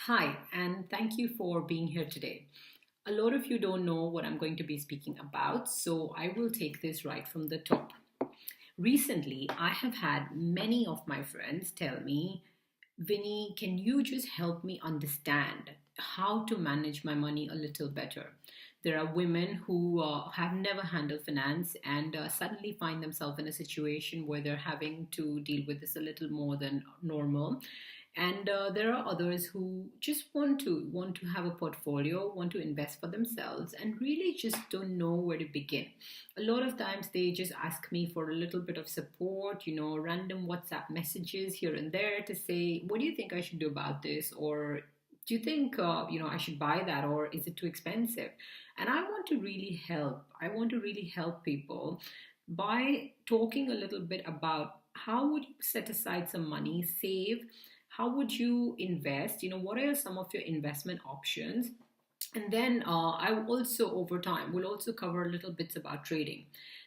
Hi, and thank you for being here today. A lot of you don't know what I'm going to be speaking about, so I will take this right from the top. Recently, I have had many of my friends tell me, Vinny, can you just help me understand how to manage my money a little better? There are women who have never handled finance and suddenly find themselves in a situation where they're having to deal with this a little more than normal. And there are others who just want to have a portfolio, want to invest for themselves, and really just don't know where to begin. A lot of times they just ask me for a little bit of support, random WhatsApp messages here and there to say, what do you think I should do about this? Or do you think, I should buy that, or is it too expensive? And I want to really help. I want to really help people by talking a little bit about how would you set aside some money, save, how would you invest, what are some of your investment options, and then I will also, over time, will also cover a little bits about trading.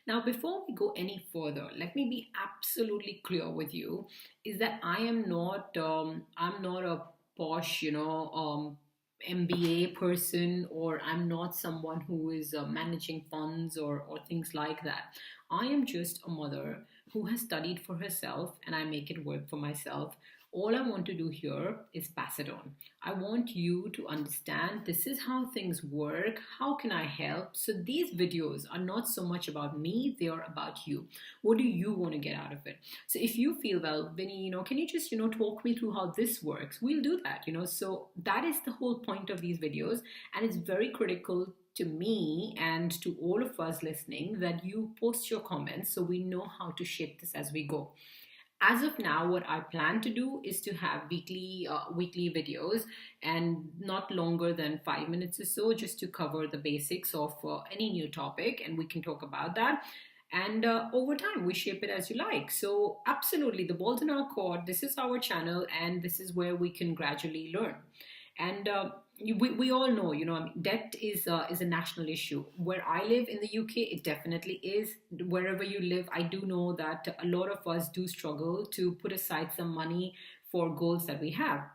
Now, before we go any further, let me be absolutely clear with you: is that I'm not a posh, MBA person, or I'm not someone who is managing funds or things like that. I am just a mother who has studied for herself, and I make it work for myself. All I want to do here is pass it on. I want you to understand this is how things work. How can I help? So these videos are not so much about me, they are about you. What do you want to get out of it? So if you feel, well, Vinny, can you just, talk me through how this works? We'll do that. So that is the whole point of these videos. And it's very critical to me and to all of us listening that you post your comments so we know how to shape this as we go. As of now, what I plan to do is to have weekly videos, and not longer than 5 minutes or so, just to cover the basics of any new topic, and we can talk about that. And over time, we shape it as you like. So absolutely, the ball's in our court. This is our channel, and this is where we can gradually learn. And we all know, debt is a national issue. Where I live in the UK, it definitely is. Wherever you live, I do know that a lot of us do struggle to put aside some money for goals that we have.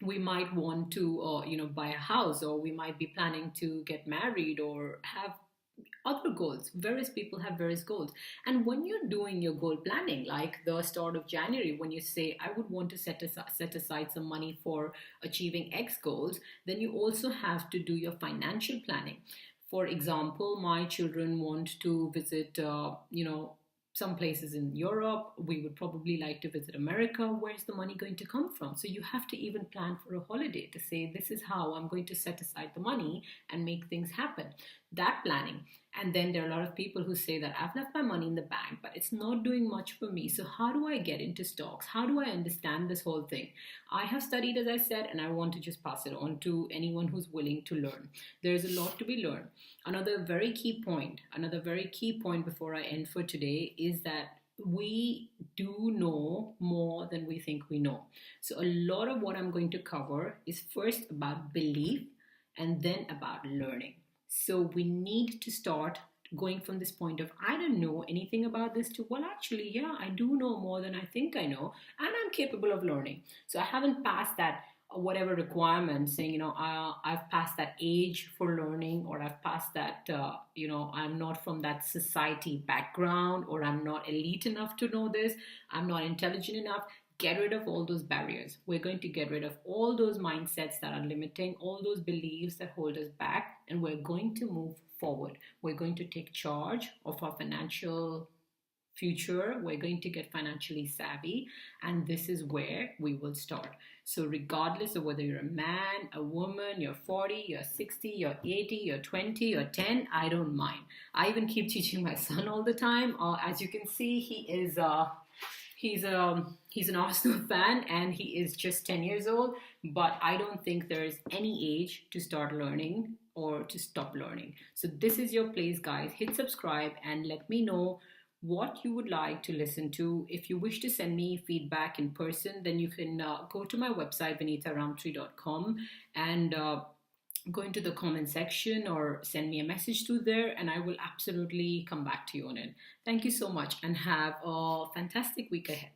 We might want to, buy a house, or we might be planning to get married or have other goals. Various people have various goals. And when you're doing your goal planning, like the start of January, when you say, I would want to set aside some money for achieving X goals, then you also have to do your financial planning. For example, my children want to visit, some places in Europe. We would probably like to visit America. Where's the money going to come from? So you have to even plan for a holiday to say, this is how I'm going to set aside the money and make things happen. That planning. And then there are a lot of people who say that I've left my money in the bank, but it's not doing much for me. So how do I get into stocks? How do I understand this whole thing? I have studied, as I said, and I want to just pass it on to anyone who's willing to learn. There's a lot to be learned. Another very key point before I end for today is that we do know more than we think we know. So a lot of what I'm going to cover is first about belief and then about learning. So we need to start going from this point of, I don't know anything about this, to, well, actually, yeah, I do know more than I think I know, and I'm capable of learning. So I haven't passed that whatever requirement saying, I've passed that age for learning, or I've passed that, I'm not from that society background, or I'm not elite enough to know this, I'm not intelligent enough. Get rid of all those barriers. We're going to get rid of all those mindsets that are limiting, all those beliefs that hold us back, and we're going to move forward. We're going to take charge of our financial future. We're going to get financially savvy, and this is where we will start. So regardless of whether you're a man, a woman, you're 40, you're 60, you're 80, you're 20, you're 10, I don't mind. I even keep teaching my son all the time. As you can see, he's an Arsenal fan, and he is just 10 years old. But I don't think there's any age to start learning or to stop learning. So this is your place, guys. Hit subscribe and let me know what you would like to listen to. If you wish to send me feedback in person, then you can go to my website, vinitaramtree.com, and go into the comment section or send me a message through there, and I will absolutely come back to you on it. Thank you so much, and have a fantastic week ahead.